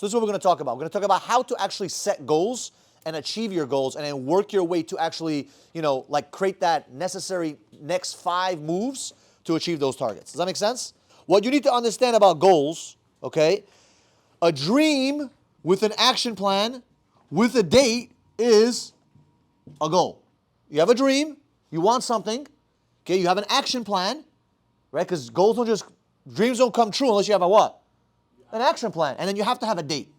So this is what we're going to talk about. We're going to talk about how to actually set goals and achieve your goals and then work your way to actually, like create that necessary next 5 moves to achieve those targets. Does that make sense? What you need to understand about goals, okay, a dream with an action plan with a date is a goal. You have a dream, you want something, okay, you have an action plan, right? Because dreams don't come true unless you have a what? An action plan. And then you have to have a date,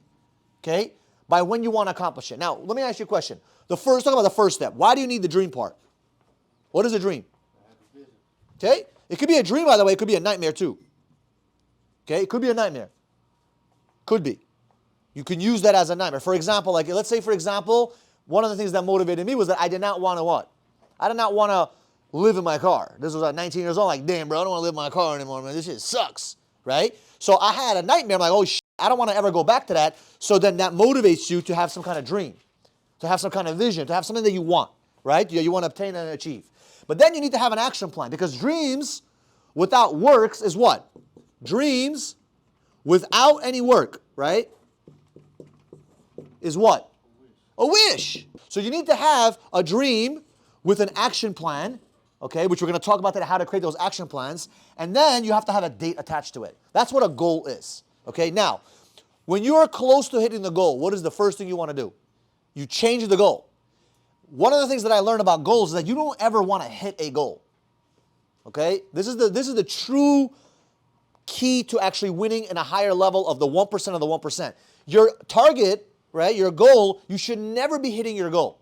okay, by when you want to accomplish it. Now, let me ask you a question. Talk about the first step. Why do you need the dream part? What is a dream? Okay? It could be a dream, by the way. It could be a nightmare too. Okay? It could be a nightmare. Could be. You can use that as a nightmare. For example, let's say, for example, one of the things that motivated me was that I did not want to what? I did not want to live in my car. This was at 19 years old. Like, damn, bro, I don't want to live in my car anymore, man. This shit sucks, right? So I had a nightmare. I'm like, oh, shit, I don't want to ever go back to that. So then that motivates you to have some kind of dream, to have some kind of vision, to have something that you want, right? You want to obtain and achieve. But then you need to have an action plan because dreams without works is what? Dreams without any work, right, is what? A wish. So you need to have a dream with an action plan, okay, which we're going to talk about today, how to create those action plans, and then you have to have a date attached to it. That's what a goal is, okay? Now, when you're close to hitting the goal, what is the first thing you want to do? You change the goal. One of the things that I learned about goals is that you don't ever want to hit a goal, okay? This is the true key to actually winning in a higher level of the 1% of the 1%. Your target, right, your goal, you should never be hitting your goal.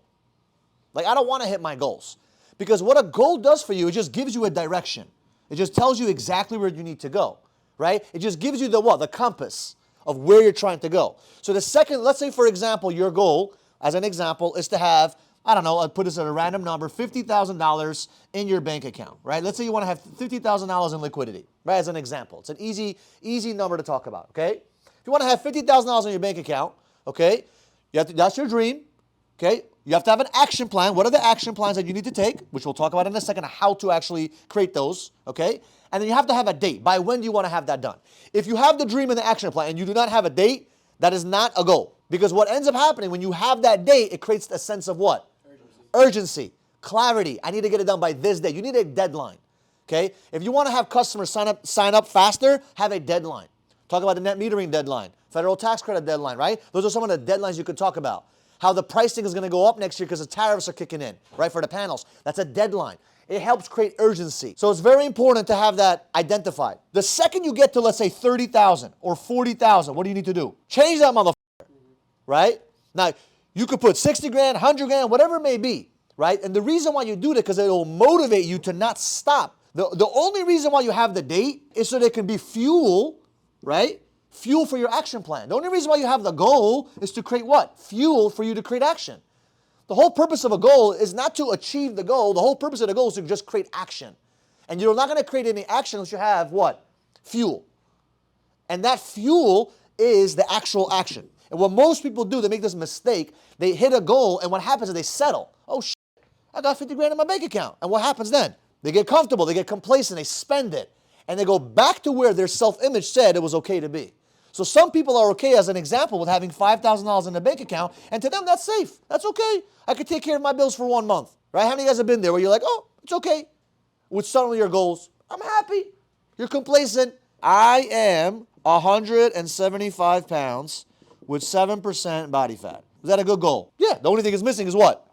Like, I don't want to hit my goals. Because what a goal does for you, it just gives you a direction. It just tells you exactly where you need to go, right? It just gives you the what? The compass of where you're trying to go. So the second, let's say, for example, your goal, as an example, is to have, I don't know, I'll put this at a random number, $50,000 in your bank account, right? Let's say you want to have $50,000 in liquidity, right, as an example. It's an easy number to talk about, okay? If you want to have $50,000 in your bank account, okay, that's your dream, okay? You have to have an action plan. What are the action plans that you need to take, which we'll talk about in a second, how to actually create those, okay? And then you have to have a date. By when do you want to have that done? If you have the dream and the action plan and you do not have a date, that is not a goal. Because what ends up happening when you have that date, it creates a sense of what? Urgency, clarity. I need to get it done by this day. You need a deadline, okay? If you want to have customers sign up faster, have a deadline. Talk about the net metering deadline, federal tax credit deadline, right? Those are some of the deadlines you could talk about. How the pricing is going to go up next year because the tariffs are kicking in, right, for the panels. That's a deadline. It helps create urgency. So it's very important to have that identified. The second you get to, let's say, 30,000 or 40,000, what do you need to do? Change that motherfucker, right? Now, you could put 60 grand, 100 grand, whatever it may be, right? And the reason why you do that because it will motivate you to not stop. The only reason why you have the date is so there can be fuel, right? Fuel for your action plan. The only reason why you have the goal is to create what? Fuel for you to create action. The whole purpose of a goal is not to achieve the goal. The whole purpose of the goal is to just create action. And you're not going to create any action unless you have what? Fuel. And that fuel is the actual action. And what most people do, they make this mistake. They hit a goal, and what happens is they settle. Oh, shit, I got 50 grand in my bank account. And what happens then? They get comfortable. They get complacent. They spend it. And they go back to where their self-image said it was okay to be. So some people are okay, as an example, with having $5,000 in the bank account, and to them, that's safe. That's okay. I could take care of my bills for 1 month, right? How many of you guys have been there where you're like, oh, it's okay? With suddenly your goals, I'm happy. You're complacent. I am 175 pounds with 7% body fat. Is that a good goal? Yeah. The only thing is missing is what?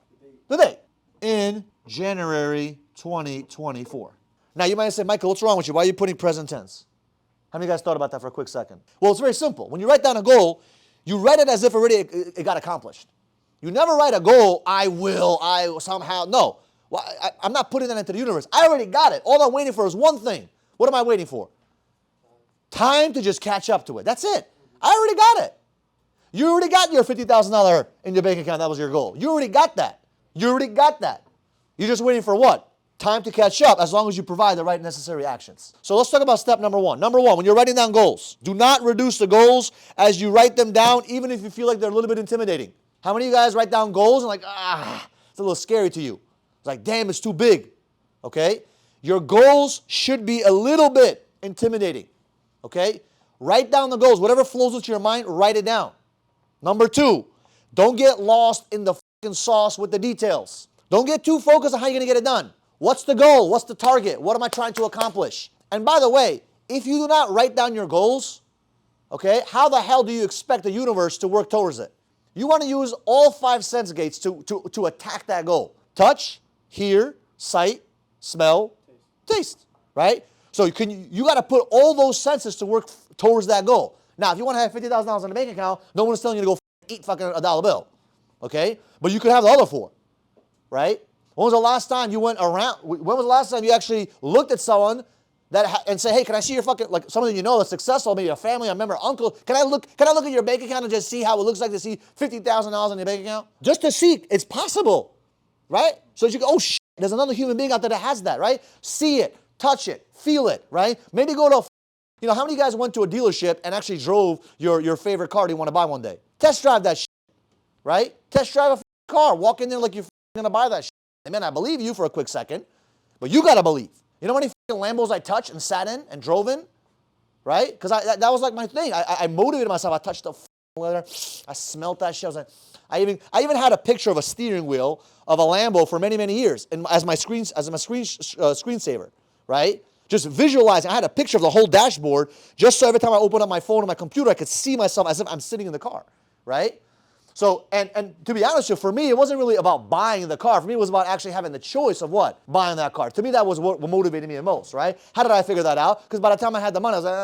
The date. In January 2024. Now, you might say, Michael, what's wrong with you? Why are you putting present tense? How many of you guys thought about that for a quick second? Well, it's very simple. When you write down a goal, you write it as if already it got accomplished. You never write a goal, I somehow. No. Well, I'm not putting that into the universe. I already got it. All I'm waiting for is one thing. What am I waiting for? Time to just catch up to it. That's it. I already got it. You already got your $50,000 in your bank account. That was your goal. You already got that. You already got that. You're just waiting for what? Time to catch up, as long as you provide the right necessary actions. So let's talk about step number one. Number one, when you're writing down goals, do not reduce the goals as you write them down, even if you feel like they're a little bit intimidating. How many of you guys write down goals and like, it's a little scary to you? It's like, damn, it's too big. Okay? Your goals should be a little bit intimidating. Okay? Write down the goals. Whatever flows into your mind, write it down. Number 2, don't get lost in the fucking sauce with the details. Don't get too focused on how you're going to get it done. What's the goal? What's the target? What am I trying to accomplish? And by the way, if you do not write down your goals, okay, how the hell do you expect the universe to work towards it? You want to use all 5 sense gates to attack that goal. Touch, hear, sight, smell, taste, right? So you got to put all those senses to work towards that goal. Now, if you want to have $50,000 in the bank account, no one's telling you to go eat fucking a dollar bill, okay? But you could have the other 4, right? When was the last time you went around? When was the last time you actually looked at someone and say, hey, can I see your fucking, like someone you know that's successful, maybe a family, a member, uncle, can I look at your bank account and just see how it looks like to see $50,000 in your bank account? Just to see, it's possible, right? So you go, oh shit, there's another human being out there that has that, right? See it, touch it, feel it, right? Maybe go to how many guys went to a dealership and actually drove your favorite car you want to buy one day? Test drive that shit, right? Test drive a car. Walk in there like you're going to buy that shit. They may not believe you for a quick second, but you got to believe. You know how many Lambos I touched and sat in and drove in, right? Because that was like my thing. I motivated myself. I touched the leather. I smelt that shit. I was like, I even had a picture of a steering wheel of a Lambo for many, many years as my screensaver, right? Just visualizing. I had a picture of the whole dashboard just so every time I opened up my phone or my computer, I could see myself as if I'm sitting in the car, right? So, and to be honest with you, for me, it wasn't really about buying the car. For me, it was about actually having the choice of what? Buying that car. To me, that was what motivated me the most, right? How did I figure that out? Because by the time I had the money, I was like,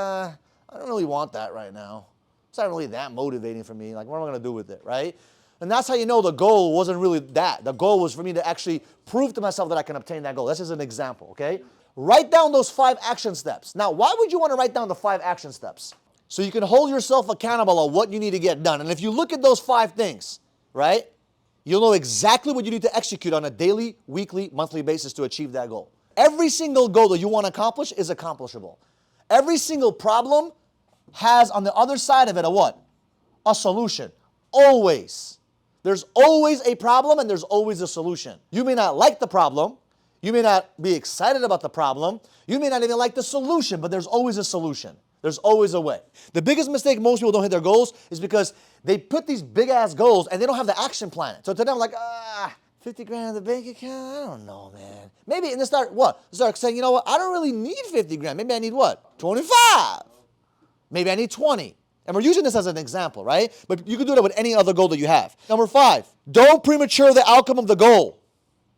I don't really want that right now. It's not really that motivating for me. Like, what am I going to do with it, right? And that's how you know the goal wasn't really that. The goal was for me to actually prove to myself that I can obtain that goal. This is an example, okay? Write down those 5 action steps. Now, why would you want to write down the 5 action steps? So you can hold yourself accountable on what you need to get done. And if you look at those 5 things, right, you'll know exactly what you need to execute on a daily, weekly, monthly basis to achieve that goal. Every single goal that you want to accomplish is accomplishable. Every single problem has on the other side of it a what? A solution. Always. There's always a problem and there's always a solution. You may not like the problem. You may not be excited about the problem. You may not even like the solution, but there's always a solution. There's always a way. The biggest mistake most people don't hit their goals is because they put these big ass goals and they don't have the action plan. So to them, like, 50 grand in the bank account? I don't know, man. Maybe, and they start what? They start saying, you know what? I don't really need 50 grand. Maybe I need what? 25. Maybe I need 20. And we're using this as an example, right? But you can do that with any other goal that you have. Number 5, don't premature the outcome of the goal.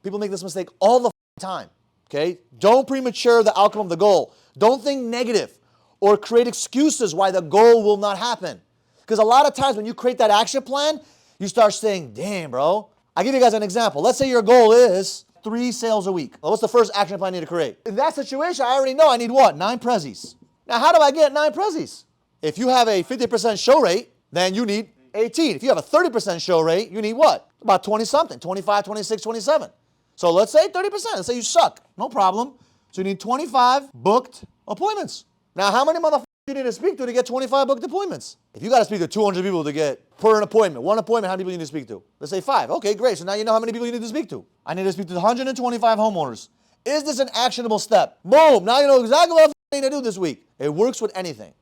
People make this mistake all the time, okay? Don't premature the outcome of the goal. Don't think negative or create excuses why the goal will not happen. Because a lot of times when you create that action plan, you start saying, damn, bro. I'll give you guys an example. Let's say your goal is 3 sales a week. Well, what's the first action plan you need to create? In that situation, I already know I need what? 9 prezzies. Now, how do I get 9 prezzies? If you have a 50% show rate, then you need 18. If you have a 30% show rate, you need what? About 20-something, 25, 26, 27. So let's say 30%. Let's say you suck. No problem. So you need 25 booked appointments. Now, how many motherfuckers do you need to speak to get 25 booked appointments? If you got to speak to 200 people to get per an appointment, one appointment, how many people you need to speak to? Let's say 5. Okay, great. So now you know how many people you need to speak to. I need to speak to 125 homeowners. Is this an actionable step? Boom. Now you know exactly what I need to do this week. It works with anything.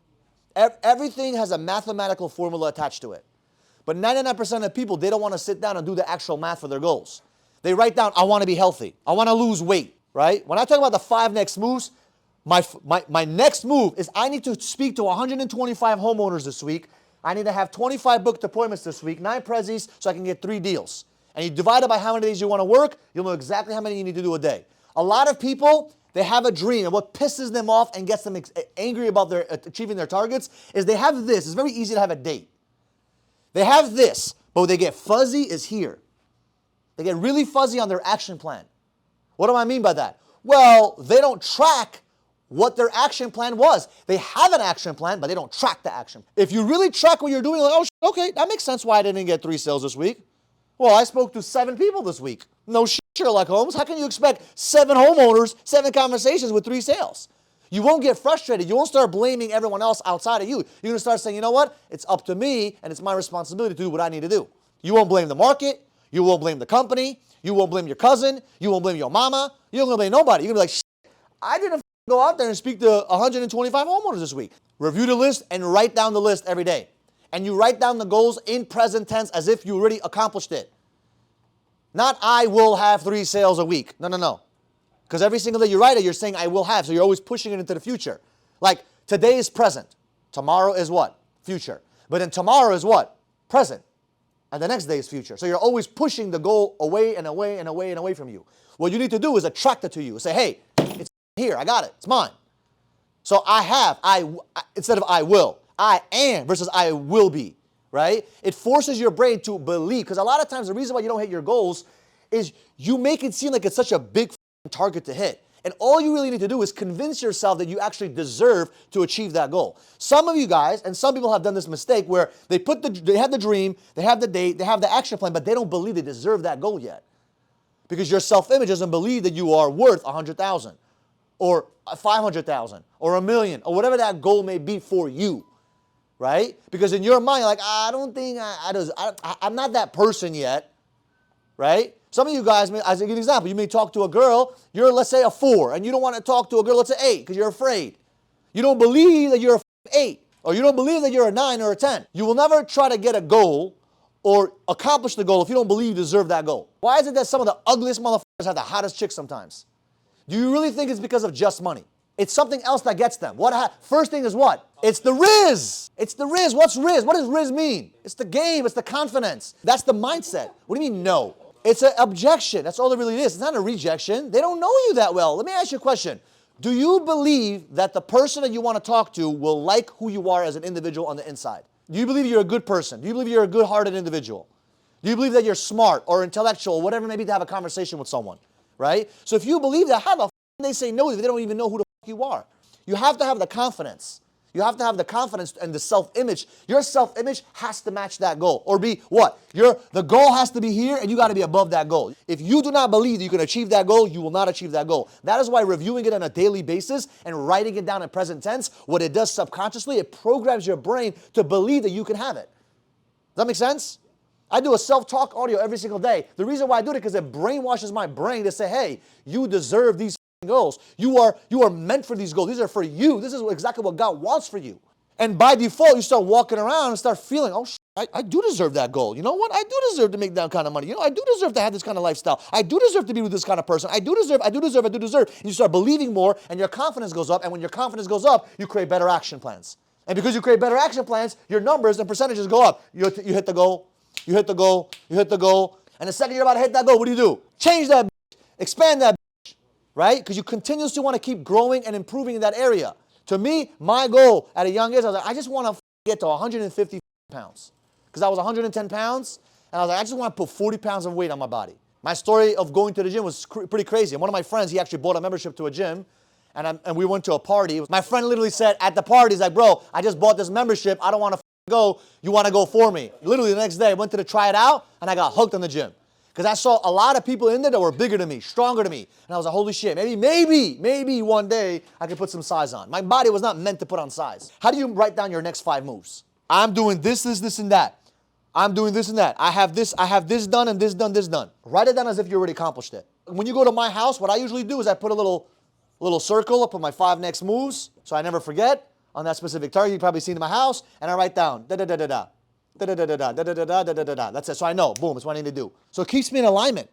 Everything has a mathematical formula attached to it. But 99% of people, they don't want to sit down and do the actual math for their goals. They write down, I want to be healthy. I want to lose weight, right? When I talk about the 5 next moves, my next move is I need to speak to 125 homeowners this week. I need to have 25 booked appointments this week, 9 prezzies, so I can get 3 deals. And you divide it by how many days you want to work, you'll know exactly how many you need to do a day. A lot of people, they have a dream, and what pisses them off and gets them angry about achieving their targets is they have this. It's very easy to have a date. They have this, but what they get fuzzy is here. They get really fuzzy on their action plan. What do I mean by that? Well, they don't track what their action plan was. They have an action plan, but they don't track the action. If you really track what you're doing, like, oh, okay, that makes sense why I didn't get 3 sales this week. Well, I spoke to 7 people this week. No shit, Sherlock Holmes. How can you expect 7 homeowners, 7 conversations with 3 sales? You won't get frustrated. You won't start blaming everyone else outside of you. You're going to start saying, you know what? It's up to me, and it's my responsibility to do what I need to do. You won't blame the market. You won't blame the company. You won't blame your cousin. You won't blame your mama. You don't blame nobody. You're going to be like, shit, I didn't go out there and speak to 125 homeowners this week. Review the list and write down the list every day. And you write down the goals in present tense as if you already accomplished it. Not I will have 3 sales a week. No, no, no. Because every single day you write it, you're saying I will have. So you're always pushing it into the future. Like today is present. Tomorrow is what? Future. But then tomorrow is what? Present. And the next day is future. So you're always pushing the goal away and away and away and away from you. What you need to do is attract it to you. Say, hey, it's here. I got it. It's mine. So instead of I will. I am versus I will be, right? It forces your brain to believe, because a lot of times the reason why you don't hit your goals is you make it seem like it's such a big target to hit. And all you really need to do is convince yourself that you actually deserve to achieve that goal. Some of you guys, and some people have done this mistake where they have the dream, they have the date, they have the action plan, but they don't believe they deserve that goal yet. Because your self-image doesn't believe that you are worth 100,000 or 500,000 or 1 million or whatever that goal may be for you. Right? Because in your mind, you're like, I don't think I'm not that person yet. Right? Some of you guys, as a good example, you may talk to a girl, you're, let's say, a 4, and you don't want to talk to a girl, let's say 8, because you're afraid. You don't believe that you're a 8, or you don't believe that you're a 9 or a 10. You will never try to get a goal or accomplish the goal if you don't believe you deserve that goal. Why is it that some of the ugliest motherfuckers have the hottest chicks sometimes? Do you really think it's because of just money? It's something else that gets them. First thing is what? It's the Riz. It's the Riz. What's Riz? What does Riz mean? It's the game. It's the confidence. That's the mindset. What do you mean no? It's an objection. That's all it really is. It's not a rejection. They don't know you that well. Let me ask you a question. Do you believe that the person that you want to talk to will like who you are as an individual on the inside? Do you believe you're a good person? Do you believe you're a good-hearted individual? Do you believe that you're smart or intellectual, whatever it may be, to have a conversation with someone, right? So if you believe that, how the f*** they say no if they don't even know who the f*** you are? You have to have the confidence. You have to have the confidence and the self-image. Your self-image has to match that goal. Or be what? The goal has to be here and you got to be above that goal. If you do not believe that you can achieve that goal, you will not achieve that goal. That is why reviewing it on a daily basis and writing it down in present tense, what it does subconsciously, it programs your brain to believe that you can have it. Does that make sense? I do a self-talk audio every single day. The reason why I do it is because it brainwashes my brain to say, hey, you deserve these goals. You are meant for these goals. These are for you. This is exactly what God wants for you. And by default, you start walking around and start feeling, oh, I do deserve that goal. You know what? I do deserve to make that kind of money. You know, I do deserve to have this kind of lifestyle. I do deserve to be with this kind of person. I do deserve. And you start believing more and your confidence goes up. And when your confidence goes up, you create better action plans. And because you create better action plans, your numbers and percentages go up. You hit the goal. You hit the goal. You hit the goal. And the second you're about to hit that goal, what do? Change that, expand that, right? Because you continuously want to keep growing and improving in that area. To me, my goal at a young age, I was like, I just want to get to 150 pounds. Because I was 110 pounds, and I was like, I just want to put 40 pounds of weight on my body. My story of going to the gym was pretty crazy. And one of my friends, he actually bought a membership to a gym, and we went to a party. My friend literally said at the party, he's like, bro, I just bought this membership. I don't want to go. You want to go for me? Literally the next day, I went to try it out, and I got hooked on the gym. Because I saw a lot of people in there that were bigger than me, stronger than me. And I was like, holy shit, maybe one day I could put some size on. My body was not meant to put on size. How do you write down your next 5 moves? I'm doing this, and that. I'm doing this and that. I have this done, and this done. Write it down as if you already accomplished it. When you go to my house, what I usually do is I put a little circle, I put my 5 next moves, so I never forget on that specific target. You've probably seen in my house, and I write down da-da-da-da-da. Da-da-da-da-da, da-da-da-da, da-da-da-da. That's it. So I know, boom, it's what I need to do. So it keeps me in alignment.